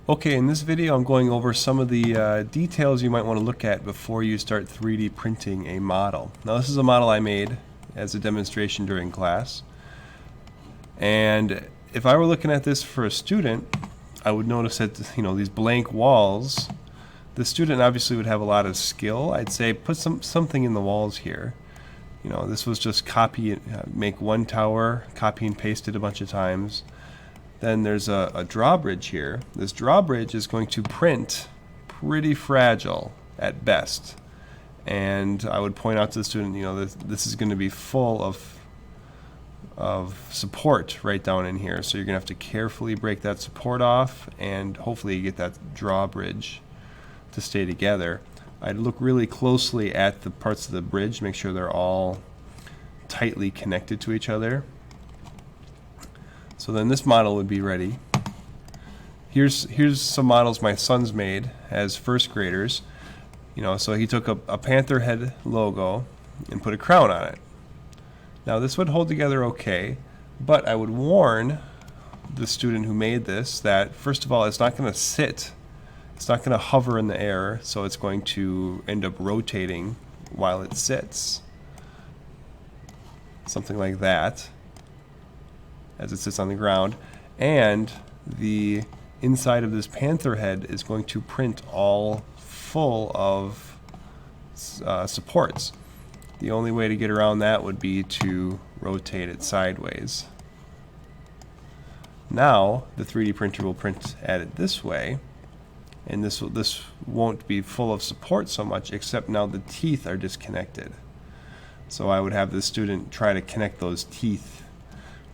Okay, in this video I'm going over some of the details you might want to look at before you start 3D printing a model. Now this is a model I made as a demonstration during class, and if I were looking at this for a student, I would notice that these blank walls, the student obviously would have a lot of skill. I'd say put something in the walls here. This was just copy, make one tower, copy and paste it a bunch of times. Then there's a drawbridge here. This drawbridge is going to print pretty fragile at best. And I would point out to the student, this is going to be full of support right down in here. So you're going to have to carefully break that support off, and hopefully you get that drawbridge to stay together. I'd look really closely at the parts of the bridge, make sure they're all tightly connected to each other. So then this model would be ready. Here's some models my son's made as first graders. So he took a panther head logo and put a crown on it. Now this would hold together okay, but I would warn the student who made this that first of all, it's not going to sit. It's not going to hover in the air, so it's going to end up rotating while it sits. Something like that, as it sits on the ground. And the inside of this panther head is going to print all full of supports. The only way to get around that would be to rotate it sideways. Now the 3D printer will print at it this way, and this won't be full of support so much, except now the teeth are disconnected. So I would have the student try to connect those teeth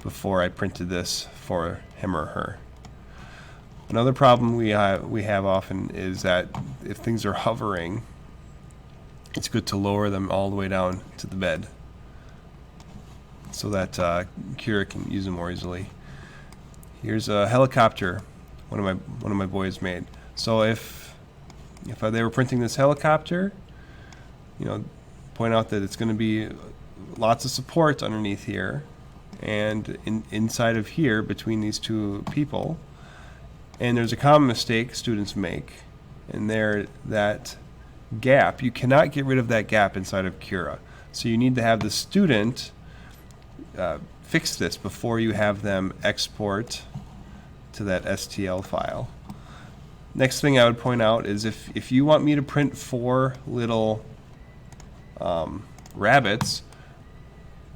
before I printed this for him or her. Another problem we have often is that if things are hovering, it's good to lower them all the way down to the bed so that Kira can use them more easily. Here's a helicopter one of my boys made. So if they were printing this helicopter, point out that it's going to be lots of support underneath here, and inside of here between these two people. And there's a common mistake students make, and that gap, you cannot get rid of that gap inside of Cura. So you need to have the student fix this before you have them export to that STL file. Next thing I would point out is if you want me to print 4 little rabbits,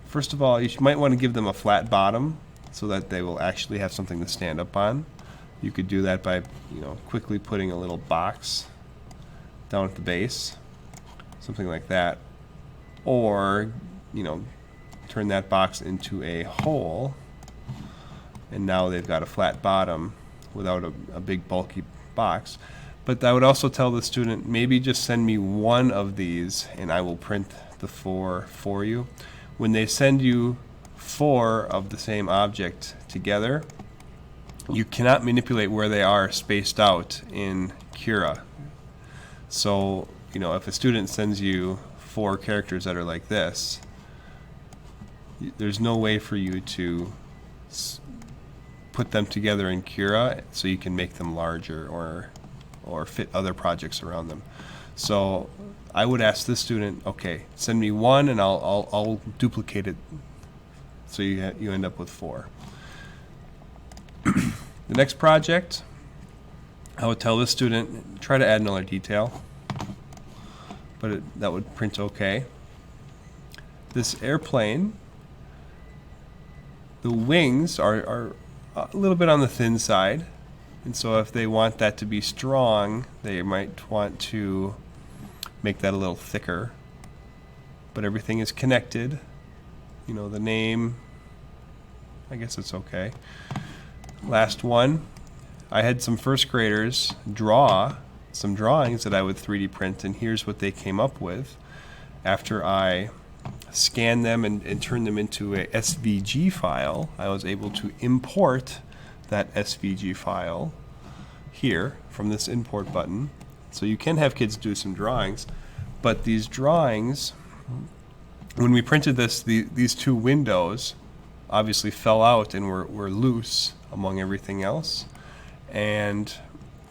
first of all, you might want to give them a flat bottom so that they will actually have something to stand up on. You could do that by quickly putting a little box down at the base, something like that, or turn that box into a hole, and now they've got a flat bottom without a big bulky box. But I would also tell the student, maybe just send me one of these and I will print the 4 for you. When they send you 4 of the same object together, you cannot manipulate where they are spaced out in Cura. So, if a student sends you 4 characters that are like this, there's no way for you to put them together in Cura so you can make them larger or fit other projects around them. So I would ask this student, okay, send me 1 and I'll duplicate it so you end up with 4. The next project, I would tell this student, try to add another detail, but that would print okay. This airplane, the wings are a little bit on the thin side, and so if they want that to be strong, they might want to make that a little thicker. But everything is connected. The name, I guess it's okay. Last one, I had some first graders draw some drawings that I would 3D print, and here's what they came up with after I scanned them and turned them into a SVG file. I was able to import that SVG file here from this import button. So you can have kids do some drawings, but these drawings, when we printed this, these 2 windows obviously fell out and were loose among everything else, and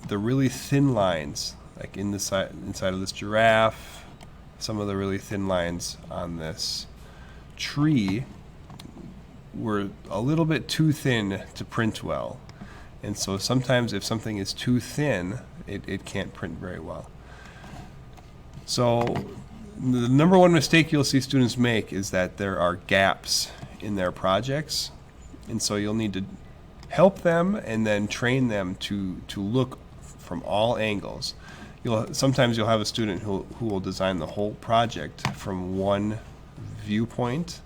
the really thin lines, like inside of this giraffe, some of the really thin lines on this tree were a little bit too thin to print well. And so sometimes if something is too thin, it can't print very well. So the number one mistake you'll see students make is that there are gaps in their projects. And so you'll need to help them and then train them to look from all angles. Sometimes you'll have a student who will design the whole project from one viewpoint,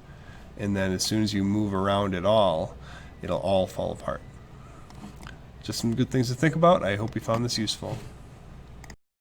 and then as soon as you move around it all, it'll all fall apart. Just some good things to think about. I hope you found this useful.